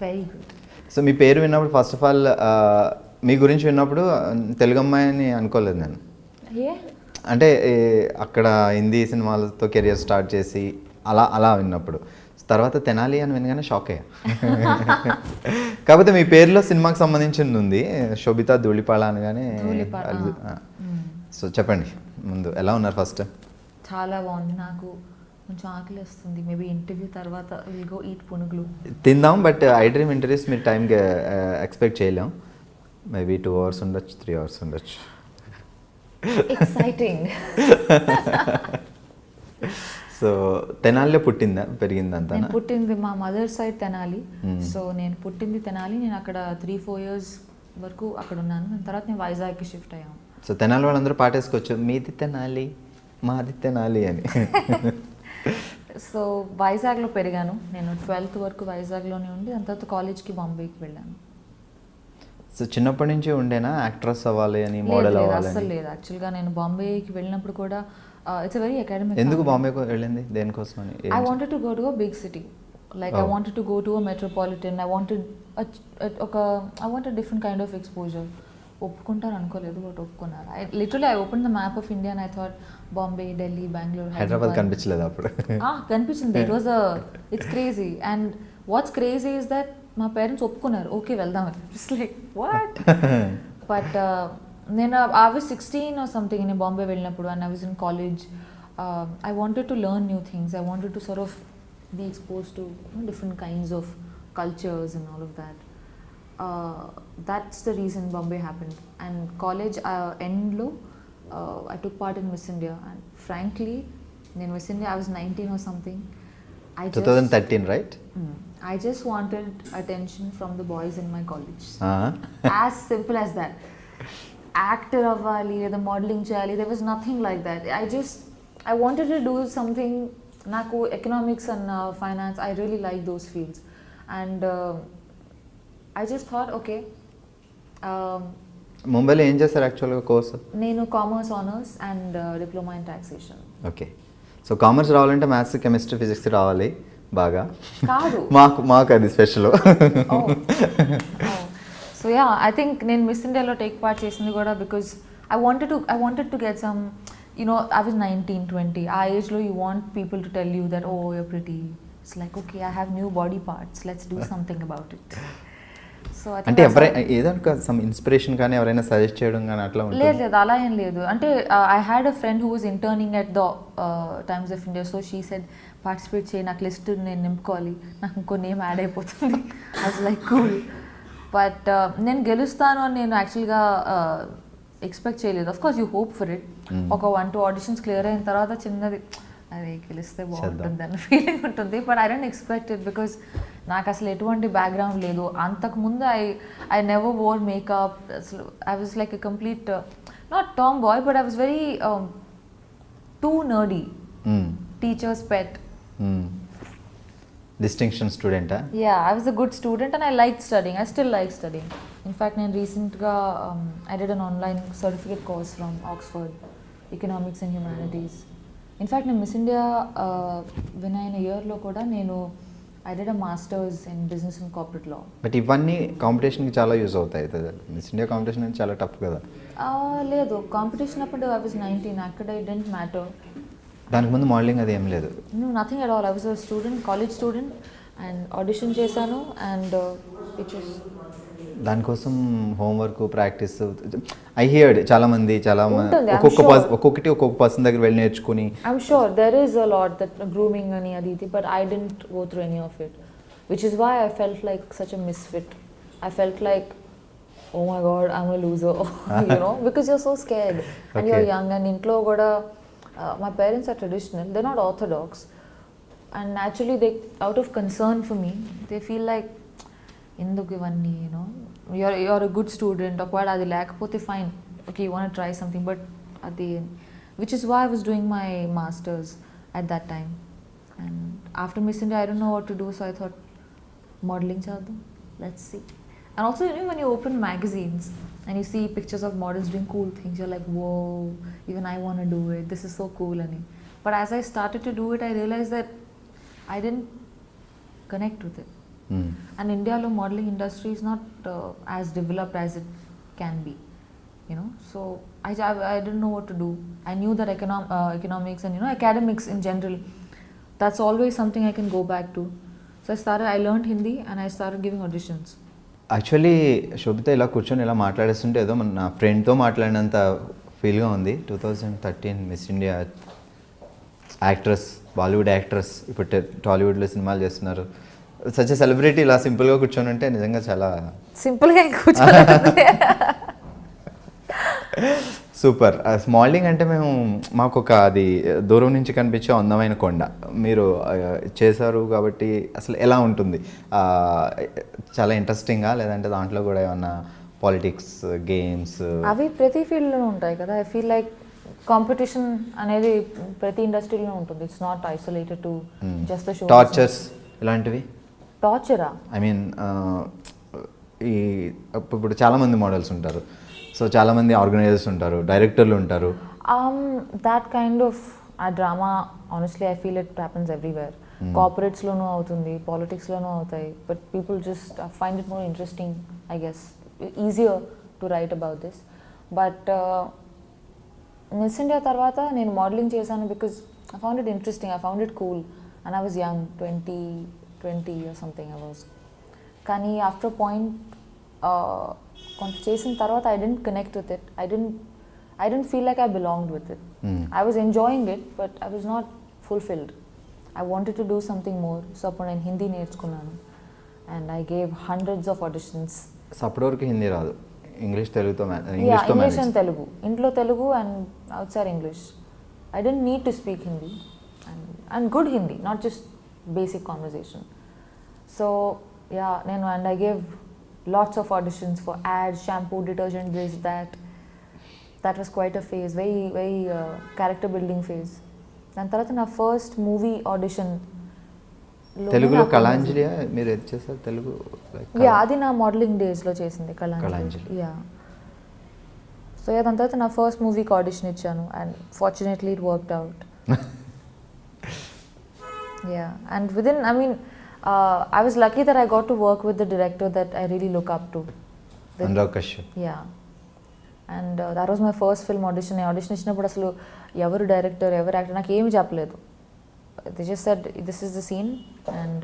Very good. So మీ పేరు విన్నప్పుడు first of all మీ గురించి విన్నప్పుడు తెలుగు అమ్మాయి అని అనుకోలేదు నేను. అంటే అక్కడ హిందీ సినిమాలతో కెరియర్ స్టార్ట్ చేసి అలా విన్నప్పుడు తర్వాత తెనాలి అని వినగానే షాక్ అయ్యా. కాకపోతే మీ పేరులో సినిమాకి సంబంధించింది ఉంది, శోభితా ధూళిపాళ అనగానే. సో చెప్పండి ముందు ఎలా ఉన్నారు ఫస్ట్? చాలా బాగుంది. నాకు కొంచెం ఆకలి వస్తుంది. మేబీ ఇంటర్వ్యూ తర్వాత విల్ గో ఈట్ పునుగులు తిందాం. బట్ ఐ డ్రీమ్ ఇంటర్వ్యూస్ మీరు టైంకి ఎక్స్పెక్ట్ చేయలేం. మేబీ 2 hours ఉండొచ్చు, 3 hours ఉండొచ్చు. ఎక్సైటింగ్. సో తెనాలిలో పుట్టిందా పెరిగిందంతా? నేను పుట్టింది మా మదర్ సైడ్ తెనాలి. సో నేను పుట్టింది తెనాలి. నేను అక్కడ 3-4 years వరకు అక్కడ ఉన్నాను. దాని తర్వాత నేను వైజాగ్కి షిఫ్ట్ అయ్యాను. సో తెనాలి వాళ్ళందరూ పాటేసుకోవచ్చు, మీది తెనాలి మాది తెనాలి అని. సో వైజాగ్లో పెరిగాను. నేను 12th వరకు వైజాగ్లోనే ఉండి దాని తర్వాత కాలేజ్కి బాంబేకి వెళ్ళాను. సో చిన్నప్పటి నుంచి ఉండేనా యాక్ట్రెస్ అవ్వాలి అని, మోడల్ అవ్వాలి? అసలు లేదు. యాక్చువల్గా నేను బాంబేకి వెళ్ళినప్పుడు కూడా ఇట్స్ వెరీ అకాడమిక్. ఎందుకు బాంబేకి వెళ్ళింది, దేనికోసం అని? I wanted to go to a big city. Like I wanted to go to a metropolitan. I wanted different kind of exposure. ఒప్పుకుంటారు అనుకోలేదు, బట్ ఒప్పుకున్నారు. I open the map of India and I thought Bombay, Delhi, Bengaluru, Hyderabad కనిపించలేదు అప్పుడు? కనిపించింది. It's crazy. And what's crazy is that మా parents ఒప్పుకున్నారు, okay వెళ్దామని. It's like what. But నేను ఐ వాజ్ 16 or something నేను బాంబే వెళ్ళినప్పుడు, and I was in college. I wanted to learn new things. I wanted to sort of be expose to different kinds of cultures and all of that. That's the reason Bombay happened. And college endlo I took part in Miss India, and frankly in Miss India I was 19 or something. 2013, right? I just wanted attention from the boys in my college. As simple as that. Actor avvali, the modeling cheyali, there was nothing like that. I wanted to do something. Naku economics and finance, I really like those fields. And I just thought, okay. ముంబైలో ఏం చేస్తారు యాక్చువల్గా course? నేను commerce honours and diploma in taxation. Okay. So commerce రావాలంటే maths, chemistry, physics రావాలి బాగా. కాదు, మాకు అది special. So yeah, I think నేను మిస్ ఇండియాలో టేక్ పార్ట్ చేసింది కూడా because I wanted to get some, I was 19-20. ఆ ఏజ్లో you want people to tell you that, oh you're pretty. It's like, okay, I have new body parts, let's do something about it. అంటే ఏదో some inspiration కానీ ఎవరైనా suggest చేయడం కానీ అట్లా ఉంటుంది? లేదు, అలా ఏం లేదు. అంటే I had a friend who was interning at the Times of India. So she said, participate చేయి, నాకు లిస్ట్ నేను నింపుకోవాలి, నాకు ఇంకో నేమ్ యాడ్ అయిపోతుంది. I was like cool. But నేను గెలుస్తాను అని నేను యాక్చువల్గా ఎక్స్పెక్ట్ చేయలేదు. Of course you hope for it. ఒక 1-2 auditions క్లియర్ అయిన తర్వాత చిన్నది, అది గెలిస్తే బాగుంటుంది అన్న ఫీలింగ్ ఉంటుంది. But I don't expect it because నాకు అసలు ఎటువంటి బ్యాక్గ్రౌండ్ లేదు. అంతకుముందు ఐ నెవర్ వోర్ మేకప్. అసలు I was like a complete not tomboy, but I was very too nerdy. Teachers pet. Distinction స్టూడెంటా? Yeah, I was a good student and I like studying. I still like studying. In fact నేను రీసెంట్గా I did an online certificate course from Oxford, economics and humanities. In fact నేను miss India win అయిన ఇయర్లో కూడా నేను I did a masters in business and corporate law. But ఇవన్నీ కాంపిటీషన్కి చాలా use అవుతాయి. మిస్ ఇండియా కాంపిటీషన్ అనేది చాలా టఫ్ కదా? లేదు, కాంపిటీషన్ అప్పుడు ఐ వాజ్ 19. అక్కడ ఇట్ డెంట్ మ్యాటర్. దానికి ముందు మోడలింగ్ అది ఏం లేదు? No, nothing at all. I was a student, college student, and audition చేశాను. అండ్ ఇట్ వాజ్ దానికోసం హోంవర్క్, ప్రాక్టీస్. ఐ హియర్డ్ ఒక్కొక్కటి ఒక్కొక్క పర్సన్ దగ్గర వెళ్ళి నేర్చుకుని. I'm sure there is a lot that grooming అని అది ఇది, but I didn't go through any of it, which is why I felt like such a misfit. I felt like, oh my god, I'm a loser. Because you're so scared and okay. You're young, and intlo kuda my parents are traditional, they're not orthodox, and naturally they, out of concern for me, they feel like enduku ivanni, you're a good student, okvada adi lekapothe fine, okay, you want to try something, but adi, which is why I was doing my masters at that time. And after Miss India I don't know what to do, so I thought modeling chadam, let's see. And also, when you open magazines and you see pictures of models doing cool things, you're like, whoa, even I want to do it, this is so cool. But as I started to do it, I realized that I didn't connect with it. And Indiaలో modeling industry is not as developed as it can be, you know. So I didn't know what to do. I knew that economics and, you know, academics in general, that's always something I can go back to. So I learned Hindi and I started giving auditions. Actually Sobhita ఇలా కూర్చొని ఇలా మాట్లాడేస్తుంటే ఏదో మన నా ఫ్రెండ్తో మాట్లాడినంత ఫీల్గా ఉంది. 2013 miss India actress, Bollywood actress, ఇప్పుడు టాలీవుడ్లో సినిమాలు చేస్తున్నారు. సచ్ ఎ సెలబ్రిటీ ఇలా సింపుల్గా కూర్చొని ఉంటే నిజంగా చాలా సింపుల్గా కూర్చోండి. సూపర్. స్మాలింగ్ అంటే మాకు ఒక అది దూరం నుంచి కనిపించే అందమైన కొండ మీరు చేశారు కాబట్టి అసలు ఎలా ఉంటుంది? చాలా ఇంట్రెస్టింగ్గా, లేదంటే దాంట్లో కూడా ఏమన్నా పాలిటిక్స్, గేమ్స్ అవి ప్రతి ఫీల్డ్లోనూ ఉంటాయి కదా. ఐ ఫీల్ లైక్ కాంపిటీషన్ అనేది ప్రతి ఇండస్ట్రీలో ఉంటుంది. It's not isolated to just the show. Tortures ఇలాంటివి? టార్చరా? ఐ మీన్ ఈ ఇప్పుడు చాలామంది మోడల్స్ ఉంటారు, సో చాలామంది ఆర్గనైజర్స్ ఉంటారు, డైరెక్టర్లు ఉంటారు. That kind of a drama honestly I feel it happens everywhere. కార్పొరేట్స్లోనూ అవుతుంది, పాలిటిక్స్లోనూ అవుతాయి. But people just find it more interesting, I guess, easier to write about this. But Miss India తర్వాత నేను మోడలింగ్ చేశాను because I found it interesting, I found it cool. And I was young, 20 or something I was. కానీ after point కొంత చేసిన తర్వాత I didn't connect with it. I dent feel like I belonged with it. I was enjoying it but I was not fulfilled. I wanted to do something more. So అప్పుడు నేను హిందీ నేర్చుకున్నాను and I gave hundreds of auditions. So అప్పటి వరకు హిందీ రాదు, English, తెలుగుతో English and Telugu. ఇంట్లో Telugu and outside English. I didn't need to speak Hindi and good Hindi, not just basic conversation. So yeah, and I gave lots of auditions for ads, shampoo, detergent, this, that. That was quite a phase, very character building phase. దాని తర్వాత నా first movie audition తెలుగులో కళాంజలి మీరు ఏది చేశారు? తెలుగు అది నా modelling డేస్లో చేసింది కళాంజలి. యా. సో దాని తర్వాత నా ఫస్ట్ మూవీకి ఆడిషన్ ఇచ్చాను and fortunately it worked out. Yeah, and within, I mean, I was lucky that I got to work with the director that I really look up to. Anurag Kashyap. Yeah. And that was my first film audition. I audition ఇచ్చినప్పుడు అసలు ఎవరు director, ఎవరు actor నాకు ఏమి చెప్పలేదు. They just said, this is the scene, and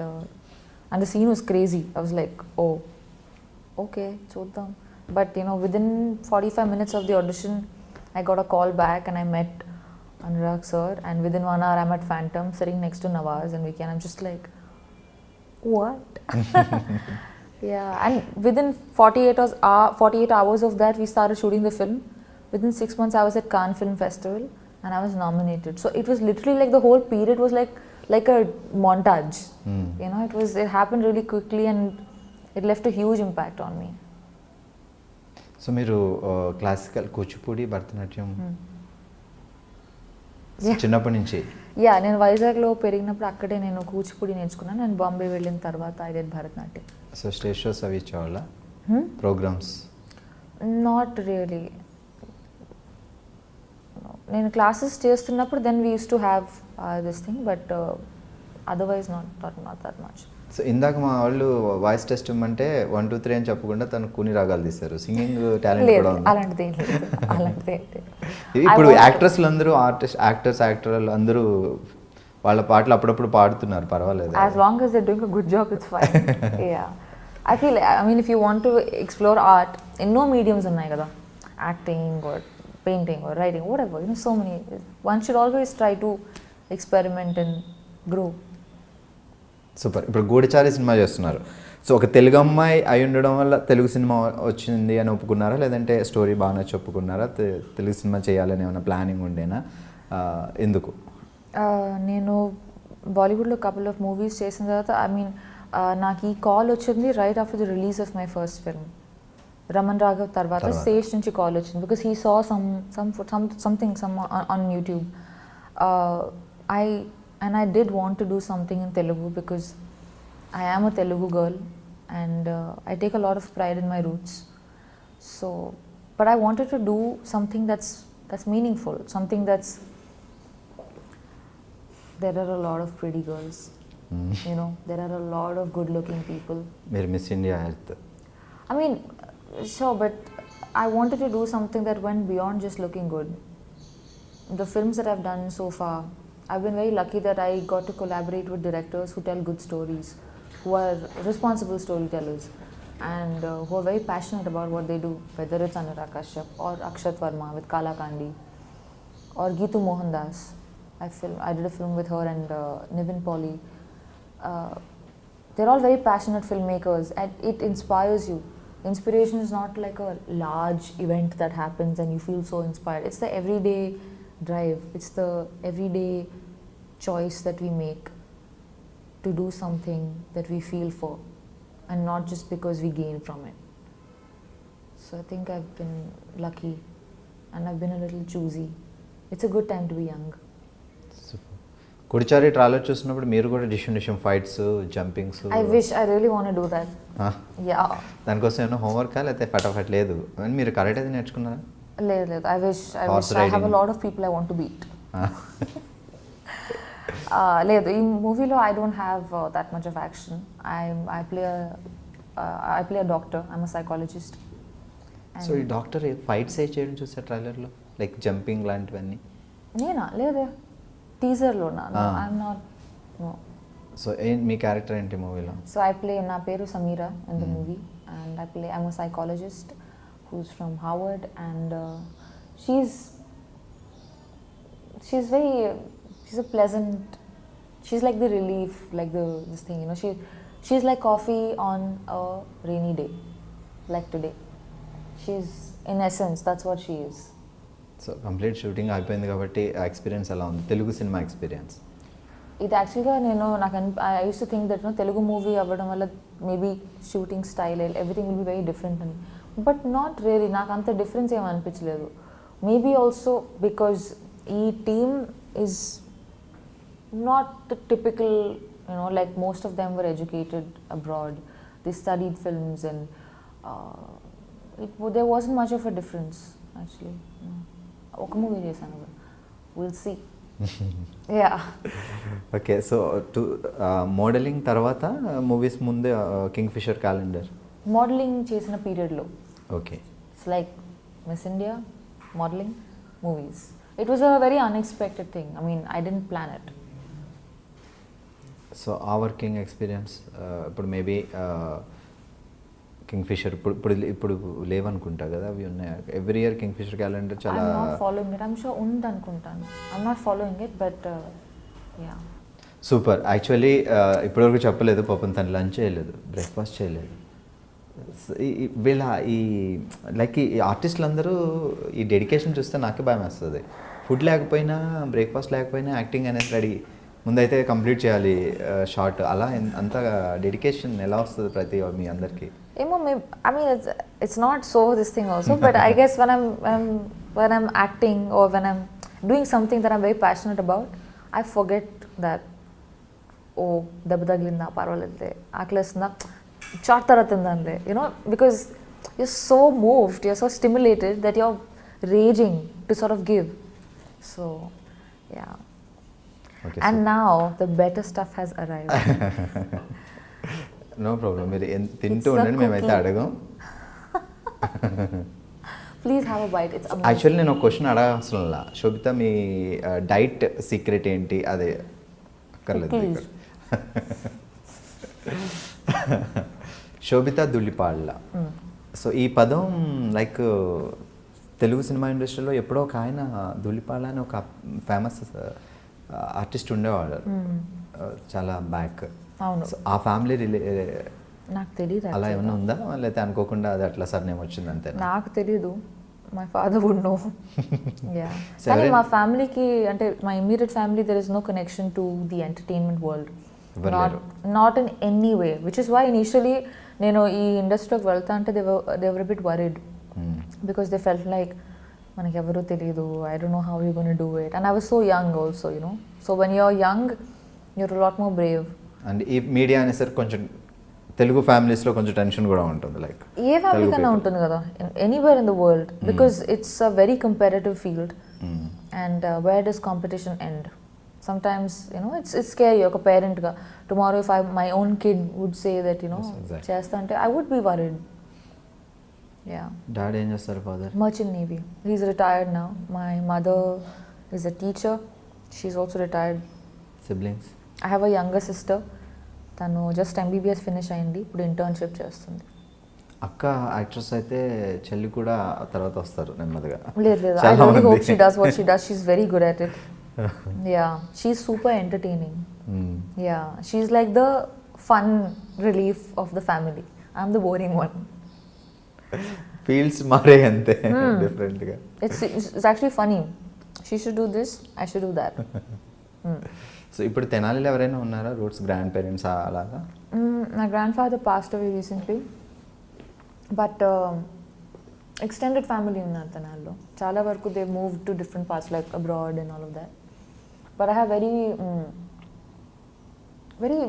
the scene was crazy. I was like, oh, okay, చూద్దాం. But you know, within 45 minutes of the audition, I got a call back and I met Anurag sir, and within 1 hour I'm at Phantom sitting next to Nawaz and Vicky, and I'm just like, what? Yeah, and within 48 hours of that we started shooting the film. Within 6 months I was at Cannes Film Festival and I was nominated. So it was literally like the whole period was like a montage. You know, it happened really quickly and it left a huge impact on me. So మీరు classical, Kuchipudi, Bharatanatyam చిన్నప్పటి నుంచి? Yeah, నేను వైజాగ్లో పెరిగినప్పుడు అక్కడే నేను కూచిపూడి నేర్చుకున్నాను. నేను బాంబే వెళ్ళిన తర్వాత I did Bharatanatyam. So stage shows అవి ఇచ్చేవాళ్ళ ప్రోగ్రామ్స్? Not really. నేను క్లాసెస్ చేస్తున్నప్పుడు then we use to have this thing, but otherwise not that much. So ఇందాక మా వాళ్ళు వాయిస్ టెస్ట్ ఇమ్మంటే 1 2 3 అని చెప్పకుండా తను కూని రాగాలు తీశారు. సింగింగ్ టాలెంట్ కూడా ఉంది? అలాంటిది ఇప్పుడు యాక్ట్రెస్లు అందరూ యాక్టర్లు అందరూ వాళ్ళ పాటలు అప్పుడప్పుడు పాడుతున్నారు, పర్వాలేదు. As long as they doing a good job it's fine. Yeah, I feel, I mean, if you want to explore art, ఎన్నో మీడియమ్స్ ఉన్నాయి కదా, acting or painting or writing, whatever, you know, so many. One should always try to experiment and grow. Super. ఇప్పుడు Goodachari cinema చేస్తున్నారు. So ఒక తెలుగు అమ్మాయి అయి ఉండడం వల్ల తెలుగు సినిమా వచ్చింది అని ఒప్పుకున్నారా, లేదంటే స్టోరీ బాగా నచ్చి ఒప్పుకున్నారా? తెలుగు సినిమా చేయాలని ఏమైనా ప్లానింగ్ ఉండేనా? ఎందుకు? నేను బాలీవుడ్లో కపుల్ ఆఫ్ మూవీస్ చేసిన తర్వాత, ఐ మీన్, నాకు ఈ కాల్ వచ్చింది right after the release of my first film Raman Raghav. తర్వాత స్టేజ్ నుంచి కాల్ వచ్చింది because he saw something on YouTube. I did want to do something in Telugu because I am a Telugu girl and I take a lot of pride in my roots. So, but I wanted to do something that's meaningful, something that's, there are a lot of pretty girls. You know, there are a lot of good looking people. మీరు miss India earth. I mean, sure, but I wanted to do something that went beyond just looking good. The films that I've done so far, I've been very lucky that I got to collaborate with directors who tell good stories, who are responsible storytellers, and who are very passionate about what they do, whether it's Anurag Kashyap or Akshat Verma with Kala Kandi, or Geetu Mohandas. I did a film with her and Nivin Pauly. They're all very passionate filmmakers, and it inspires you. Inspiration is not like a large event that happens and you feel so inspired. It's the everyday drive. It's the everyday choice that we make to do something that we feel for, and not just because we gain from it. So I think I've been lucky, and I've been a little choosy. It's a good time to be young. కుడిచారి trailer చూసినప్పుడు మీరు కూడా డిషన్ fights jumpings. I wish I really want to do that. Yeah. దానికోసం ఏమన్నా homework లేకపోతే ఫటాఫట్ లేదు అని మీరు కరెక్ట్ అయితే నేర్చుకున్నారా? లేదు. I wish I have a lot of people I want to beat. లేదు, ఈ మూవీలో I don't have that much of action. I play a doctor. I'm a psychologist. So ఈ డాక్టర్ ఫైట్స్ ఏ చేయడం చూసా ట్రైలర్లో, లైక్ జంపింగ్ లాంటివన్నీ? నేనా? లేదే, టీజర్లో. I'm not. సో మీ క్యారెక్టర్ ఏంటి మూవీలో? సో నా పేరు Sameera in the movie, and I'm a psychologist who's from Harvard, and she's a pleasant, she's like the relief, like this thing, you know, she's like coffee on a rainy day, like today. She's, in essence, that's what she is. So complete shooting అయిపోయింది కాబట్టి ఆ experience ఎలా ఉంది, Telugu cinema experience? ఇది యాక్చువల్గా I use to think that Telugu movie అవ్వడం వల్ల maybe shooting style everything will be very different అని, బట్ నాట్ రియలీ. నాకు అంత డిఫరెన్స్ ఏమి అనిపించలేదు. మేబీ ఆల్సో బికాజ్ ఈ team is not the typical, you know, like most of them were educated abroad, they studied films, and there wasn't much of a difference actually. ఒక movie చేశాను, will see. Yeah. Okay. So modelling తర్వాత movies ముందే king fissure calendar modelling చేసిన పీరియడ్లో. Okay. It's like Miss India, modelling, movies. It was a very unexpected thing. I mean, I didn't plan it. So ఆ working experience ఇప్పుడు maybe Kingfisher ఇప్పుడు లేవనుకుంటా కదా, అవి ఉన్నాయి. Every year Kingfisher calendar చాలా ఫాలోయింగ్ ఇట్. ఐమ్ షూర్ ఉంది అనుకుంటాను. I'm not following it, but yeah. Super. Actually ఇప్పటివరకు చెప్పలేదు, పాపం తను లంచ్ చేయలేదు, బ్రేక్ఫాస్ట్ చేయలేదు. వీళ్ళ ఈ లైక్ ఈ ఆర్టిస్టులు అందరూ ఈ డెడికేషన్ చూస్తే నాకే భయం వేస్తుంది. ఫుడ్ లేకపోయినా, బ్రేక్ఫాస్ట్ లేకపోయినా యాక్టింగ్ అనేది రెడీ, ముందైతే కంప్లీట్ చేయాలి షార్ట్. అలా అంత డెడికేషన్ ఎలా వస్తుంది ప్రతి మీ అందరికీ? ఏమో, I mean, it's not so this thing also, but I guess when I'm acting or when I'm doing something that I'm very passionate about, I forget that, oh, దెబ్బ తగిలిందా, పర్వాలేదులే, ఆకలేస్తుందా, చాట్ తర్వాత తిందాంలే, you know, because you're so moved, you're so stimulated that you're raging to sort of give. So, yeah. Okay, and so now the better stuff has arrived. No problem, మీరు తింటూ ఉండండి, మేమైతే అడగం. Please have a bite. It's amazing. Actually నేను ఒక question అడగాల్సిన, శోభిత మీ diet secret ఏంటి? అదే అక్కర్లేదు. శోభిత దులిపాళ్ళ. సో ఈ పదం లైక్ తెలుగు సినిమా ఇండస్ట్రీలో ఎప్పుడో ఒక ఆయన దులిపాళ్ళ అని ఒక ఫేమస్ ఆర్టిస్ట్ ఉండేవాడు చాలా బ్యాక్. అవును. ఆ ఫ్యామిలీ నాకు తెలియదు అలా ఏమైనా ఉందా, లేకపోతే అనుకోకుండా అది అట్లా సర్నేమ్ వచ్చింది అంతే? నాకు తెలీదు. My father would know. Yeah. కానీ మా ఫ్యామిలీకి, అంటే మా immediate family, there is no connection to the entertainment world, not in any way, which is why initially నేను ఈ ఇండస్ట్రీలోకి వెళ్తా అంటే they were bit worried, because they felt like మనకి ఎవరూ తెలియదు, I don't know how you gonna do it, and I was so young also, you know. So when you're young you're lot more Brave. And ఈ media అనేసరికి కొంచెం తెలుగు ఫ్యామిలీస్లో కొంచెం tension కూడా ఉంటుంది, లైక్ ఏ ఫ్యామిలీ కన్నా ఉంటుంది కదా, anywhere in the world, because it's a very comparative field, and where does competition end? sometimes, you know, it's scary. Like a parent ga, tomorrow if my own kid would say that, you know, Yes, exactly. chesta ante, I would be worried. Yeah. Daddy ఏం చేస్తారు father? Merchant Navy. He's retired now. My mother is a teacher. She's also retired. Siblings? I have a younger sister. తను just MBBS finish అయింది, ఇప్పుడు internship చేస్తుంది. అక్క actress అయితే చెల్లి కూడా తర్వాత వస్తారు నెమ్మదిగా. లేదు ఐ చాలా రియల్లీ హోప్ మంది. She does what she does. She's very good at it. Yeah, she's super entertaining. Yeah, she's like the fun relief of the family. I'm the boring one. Fields మారే అంతే డిఫరెంట్గా. It's actually funny. She should do this, I should do that. So ఇప్పుడు తెనాలిలో ఎవరైనా ఉన్నారా roots grand parents అలాగా? My grandfather passed away recently, but extended family ఉన్నారు తెనాలిలో. చాలా వరకు they moved to different parts like abroad and all of that. But I have very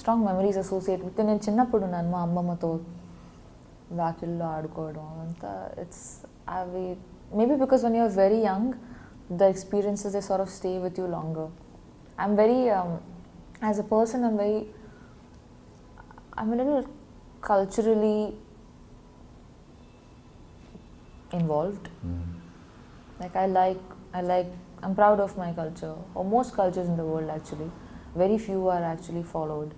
strong memories associated with. నేను చిన్నప్పుడు ఉన్నాను మా అమ్మమ్మతో వాకిల్లో ఆడుకోవడం అంతా. ఇట్స్ అవి maybe because when you're very young, the experiences, they sort of stay with you longer. I'm very as a person, I'm a little culturally involved. Like I'm proud of my culture, or most cultures in the world actually. Very few are actually followed.